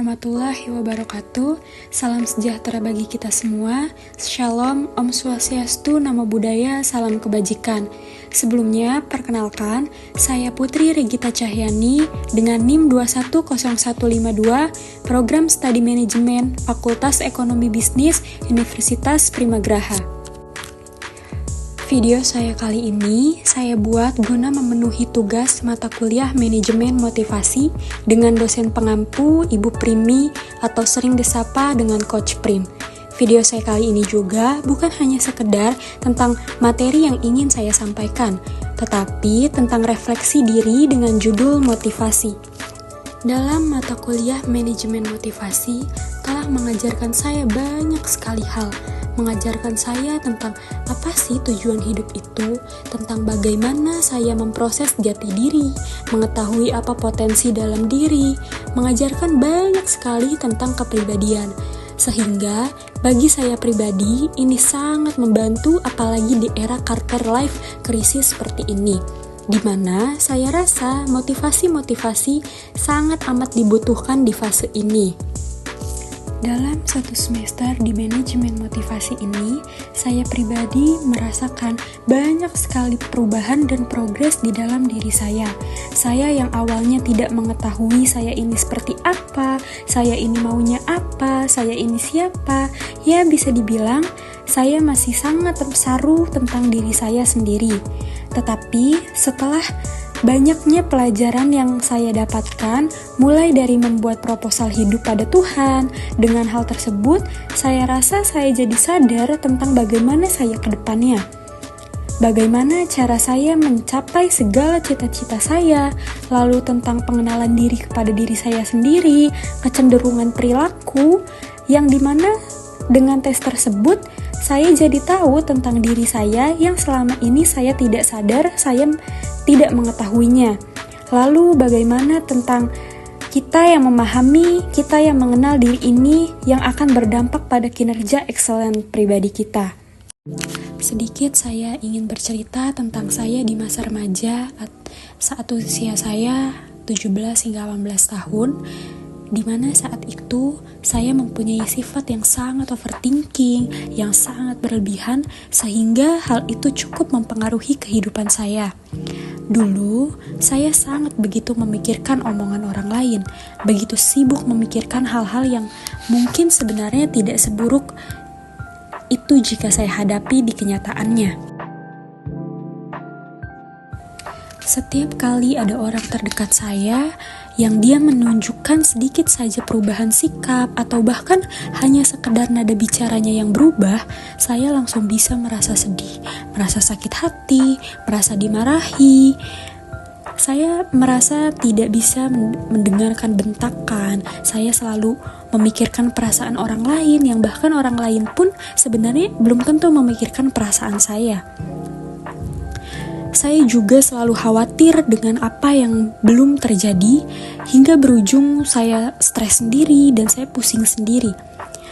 warahmatullahi wabarakatuh. Salam sejahtera bagi kita semua. Shalom, Om Swastiastu, Namo Buddhaya, salam kebajikan. Sebelumnya, perkenalkan, saya Putri Regita Cahyani dengan NIM 210152, Program Studi Manajemen, Fakultas Ekonomi Bisnis, Universitas Primagraha. Video saya kali ini saya buat guna memenuhi tugas mata kuliah Manajemen Motivasi dengan dosen pengampu Ibu Primi atau sering disapa dengan Coach Prim. Video saya kali ini juga bukan hanya sekedar tentang materi yang ingin saya sampaikan, tetapi tentang refleksi diri dengan judul motivasi. Dalam mata kuliah Manajemen Motivasi telah mengajarkan saya banyak sekali hal, mengajarkan saya tentang apa sih tujuan hidup itu, tentang bagaimana saya memproses jati diri, mengetahui apa potensi dalam diri, mengajarkan banyak sekali tentang kepribadian. Sehingga bagi saya pribadi ini sangat membantu, apalagi di era quarter life krisis seperti ini, di mana saya rasa motivasi sangat amat dibutuhkan di fase ini. Dalam satu semester di manajemen motivasi ini, saya pribadi merasakan banyak sekali perubahan dan progres di dalam diri saya. Saya yang awalnya tidak mengetahui saya ini seperti apa, saya ini maunya apa, saya ini siapa, ya bisa dibilang saya masih sangat tersaru tentang diri saya sendiri. Tetapi setelah banyaknya pelajaran yang saya dapatkan, mulai dari membuat proposal hidup pada Tuhan, dengan hal tersebut, saya rasa saya jadi sadar tentang bagaimana saya ke depannya. Bagaimana cara saya mencapai segala cita-cita saya, lalu tentang pengenalan diri kepada diri saya sendiri, kecenderungan perilaku, yang dimana dengan tes tersebut, saya jadi tahu tentang diri saya yang selama ini saya tidak sadar, saya tidak mengetahuinya. Lalu bagaimana tentang kita yang memahami, kita yang mengenal diri ini yang akan berdampak pada kinerja excellent pribadi kita. Sedikit saya ingin bercerita tentang saya di masa remaja saat usia saya 17 hingga 18 tahun, di mana saat itu saya mempunyai sifat yang sangat overthinking, yang sangat berlebihan, sehingga hal itu cukup mempengaruhi kehidupan saya. Dulu, saya sangat begitu memikirkan omongan orang lain, begitu sibuk memikirkan hal-hal yang mungkin sebenarnya tidak seburuk itu jika saya hadapi di kenyataannya. Setiap kali ada orang terdekat saya yang dia menunjukkan sedikit saja perubahan sikap atau bahkan hanya sekedar nada bicaranya yang berubah, saya langsung bisa merasa sedih, merasa sakit hati, merasa dimarahi. Saya merasa tidak bisa mendengarkan bentakan. Saya selalu memikirkan perasaan orang lain yang bahkan orang lain pun sebenarnya belum tentu memikirkan perasaan saya. Saya juga selalu khawatir dengan apa yang belum terjadi, hingga berujung saya stres sendiri dan saya pusing sendiri.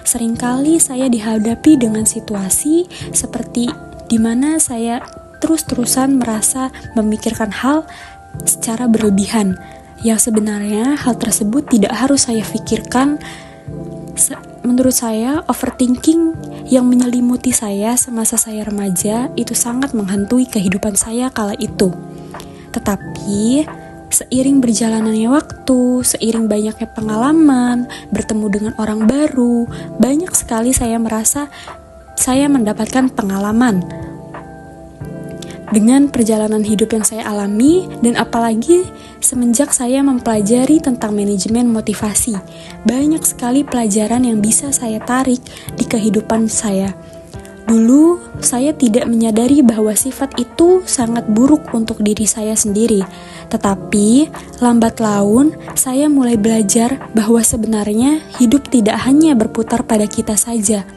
Seringkali saya dihadapi dengan situasi seperti di mana saya terus-terusan merasa memikirkan hal secara berlebihan, yang sebenarnya hal tersebut tidak harus saya pikirkan. Menurut saya, overthinking yang menyelimuti saya semasa saya remaja itu sangat menghantui kehidupan saya kala itu. Tetapi, seiring berjalannya waktu, seiring banyaknya pengalaman, bertemu dengan orang baru, banyak sekali saya merasa saya mendapatkan pengalaman dengan perjalanan hidup yang saya alami, dan apalagi semenjak saya mempelajari tentang manajemen motivasi. Banyak sekali pelajaran yang bisa saya tarik di kehidupan saya. Dulu, saya tidak menyadari bahwa sifat itu sangat buruk untuk diri saya sendiri. Tetapi, lambat laun, saya mulai belajar bahwa sebenarnya hidup tidak hanya berputar pada kita saja.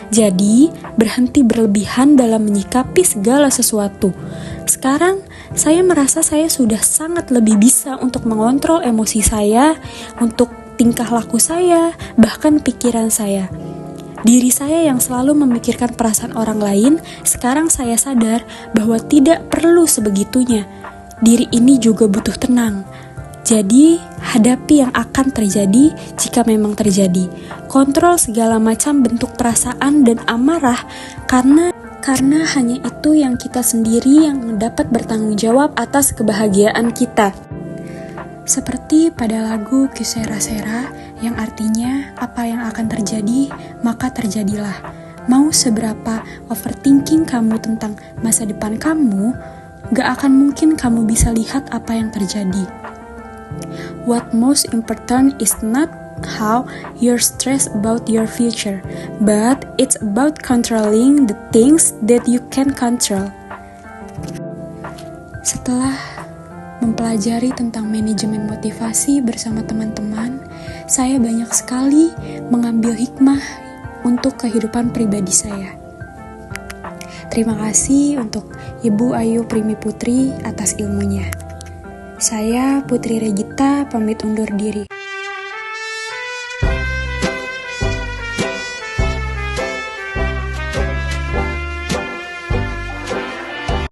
Jadi, berhenti berlebihan dalam menyikapi segala sesuatu. Sekarang, saya merasa saya sudah sangat lebih bisa untuk mengontrol emosi saya, untuk tingkah laku saya, bahkan pikiran saya. Diri saya yang selalu memikirkan perasaan orang lain, sekarang saya sadar bahwa tidak perlu sebegitunya. Diri ini juga butuh tenang. Jadi, hadapi yang akan terjadi jika memang terjadi. Kontrol segala macam bentuk perasaan dan amarah karena hanya itu yang kita sendiri yang dapat bertanggung jawab atas kebahagiaan kita. Seperti pada lagu Kisera-Sera yang artinya apa yang akan terjadi, maka terjadilah. Mau seberapa overthinking kamu tentang masa depan kamu, gak akan mungkin kamu bisa lihat apa yang terjadi. What most important is not how you're stressed about your future, but it's about controlling the things that you can control. Setelah mempelajari tentang manajemen motivasi bersama teman-teman, saya banyak sekali mengambil hikmah untuk kehidupan pribadi saya. Terima kasih untuk Ibu Ayu Primi Putri atas ilmunya. Saya Putri Regita pamit undur diri.